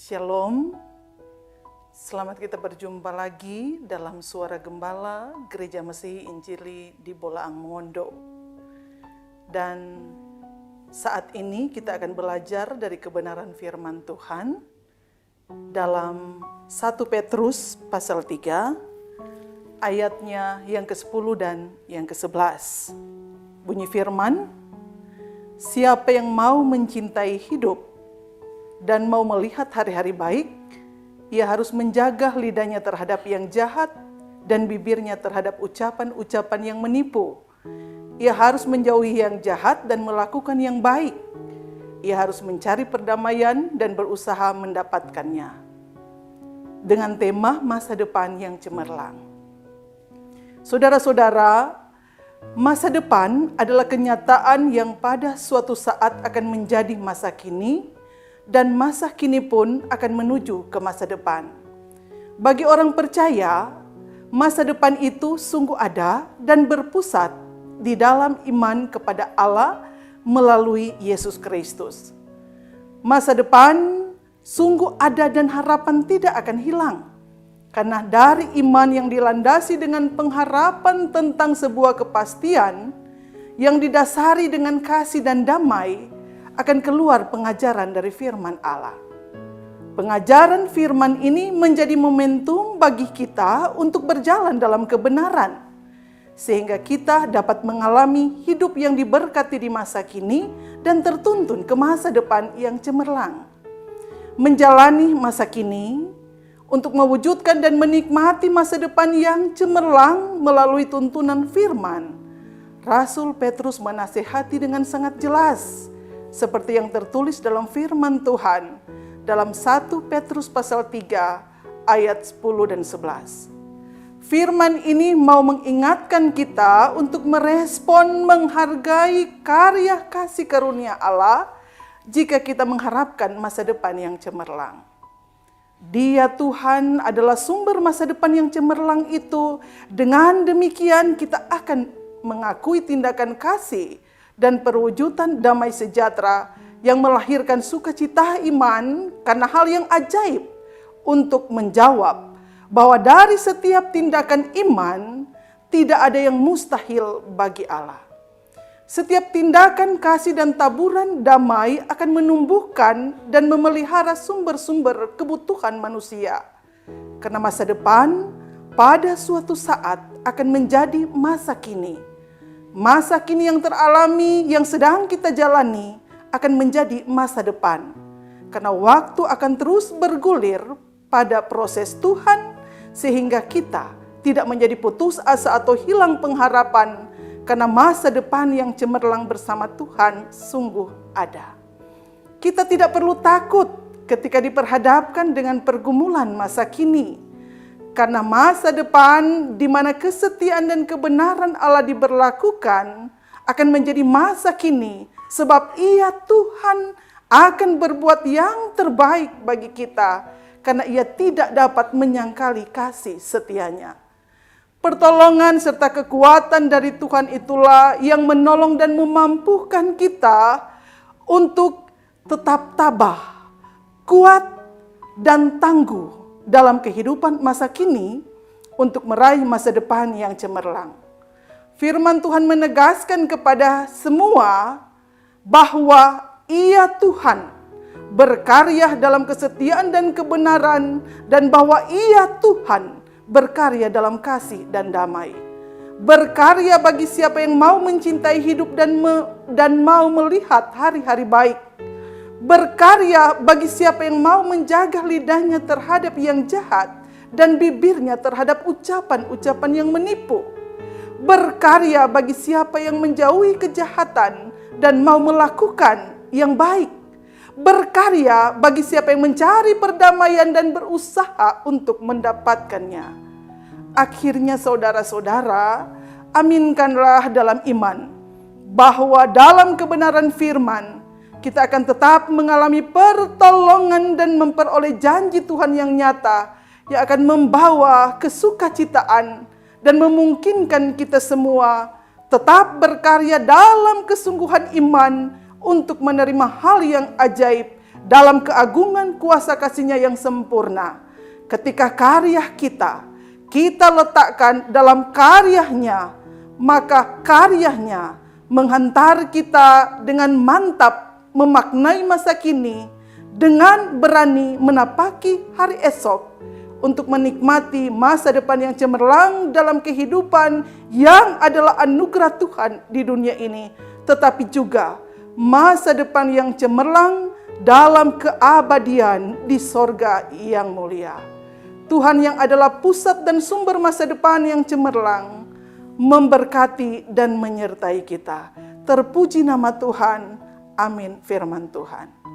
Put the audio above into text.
Shalom, selamat kita berjumpa lagi dalam Suara Gembala Gereja Mesihi Injili di Bolaang Mongondo. Dan saat ini kita akan belajar dari kebenaran firman Tuhan dalam 1 Petrus pasal 3 ayatnya yang ke-10 dan yang ke-11. Bunyi firman, siapa yang mau mencintai hidup dan mau melihat hari-hari baik, ia harus menjaga lidahnya terhadap yang jahat dan bibirnya terhadap ucapan-ucapan yang menipu. Ia harus menjauhi yang jahat dan melakukan yang baik. Ia harus mencari perdamaian dan berusaha mendapatkannya. Dengan tema masa depan yang cemerlang. Saudara-saudara, masa depan adalah kenyataan yang pada suatu saat akan menjadi masa kini, dan masa kini pun akan menuju ke masa depan. Bagi orang percaya, masa depan itu sungguh ada dan berpusat di dalam iman kepada Allah melalui Yesus Kristus. Masa depan sungguh ada dan harapan tidak akan hilang. Karena dari iman yang dilandasi dengan pengharapan tentang sebuah kepastian yang didasari dengan kasih dan damai, akan keluar pengajaran dari firman Allah. Pengajaran firman ini menjadi momentum bagi kita untuk berjalan dalam kebenaran, sehingga kita dapat mengalami hidup yang diberkati di masa kini dan tertuntun ke masa depan yang cemerlang. Menjalani masa kini untuk mewujudkan dan menikmati masa depan yang cemerlang melalui tuntunan firman, Rasul Petrus menasihati dengan sangat jelas, seperti yang tertulis dalam firman Tuhan dalam 1 Petrus pasal 3 ayat 10 dan 11. Firman ini mau mengingatkan kita untuk merespon menghargai karya kasih karunia Allah jika kita mengharapkan masa depan yang cemerlang. Dia Tuhan adalah sumber masa depan yang cemerlang itu. Dengan demikian kita akan mengakui tindakan kasih dan perwujudan damai sejahtera yang melahirkan sukacita iman karena hal yang ajaib untuk menjawab bahwa dari setiap tindakan iman tidak ada yang mustahil bagi Allah. Setiap tindakan kasih dan taburan damai akan menumbuhkan dan memelihara sumber-sumber kebutuhan manusia. Karena masa depan pada suatu saat akan menjadi masa kini. Masa kini yang teralami, yang sedang kita jalani, akan menjadi masa depan. Karena waktu akan terus bergulir pada proses Tuhan, sehingga kita tidak menjadi putus asa atau hilang pengharapan, karena masa depan yang cemerlang bersama Tuhan sungguh ada. Kita tidak perlu takut ketika diperhadapkan dengan pergumulan masa kini. Karena masa depan di mana kesetiaan dan kebenaran Allah diberlakukan akan menjadi masa kini, sebab Ia Tuhan akan berbuat yang terbaik bagi kita, karena Ia tidak dapat menyangkali kasih setianya. Pertolongan serta kekuatan dari Tuhan itulah yang menolong dan memampukan kita untuk tetap tabah, kuat, dan tangguh dalam kehidupan masa kini untuk meraih masa depan yang cemerlang. Firman Tuhan menegaskan kepada semua bahwa Ia Tuhan berkarya dalam kesetiaan dan kebenaran, dan bahwa Ia Tuhan berkarya dalam kasih dan damai. Berkarya bagi siapa yang mau mencintai hidup dan mau melihat hari-hari baik. Berkarya bagi siapa yang mau menjaga lidahnya terhadap yang jahat dan bibirnya terhadap ucapan-ucapan yang menipu. Berkarya bagi siapa yang menjauhi kejahatan dan mau melakukan yang baik. Berkarya bagi siapa yang mencari perdamaian dan berusaha untuk mendapatkannya. Akhirnya saudara-saudara, aminkanlah dalam iman bahwa dalam kebenaran firman kita akan tetap mengalami pertolongan dan memperoleh janji Tuhan yang nyata yang akan membawa kesukacitaan dan memungkinkan kita semua tetap berkarya dalam kesungguhan iman untuk menerima hal yang ajaib dalam keagungan kuasa kasih-Nya yang sempurna. Ketika karya kita letakkan dalam karya-Nya, maka karya-Nya menghantar kita dengan mantap memaknai masa kini, dengan berani menapaki hari esok, untuk menikmati masa depan yang cemerlang dalam kehidupan yang adalah anugerah Tuhan di dunia ini, tetapi juga masa depan yang cemerlang dalam keabadian di sorga yang mulia. Tuhan yang adalah pusat dan sumber masa depan yang cemerlang, memberkati dan menyertai kita. Terpuji nama Tuhan. Amin. Firman Tuhan.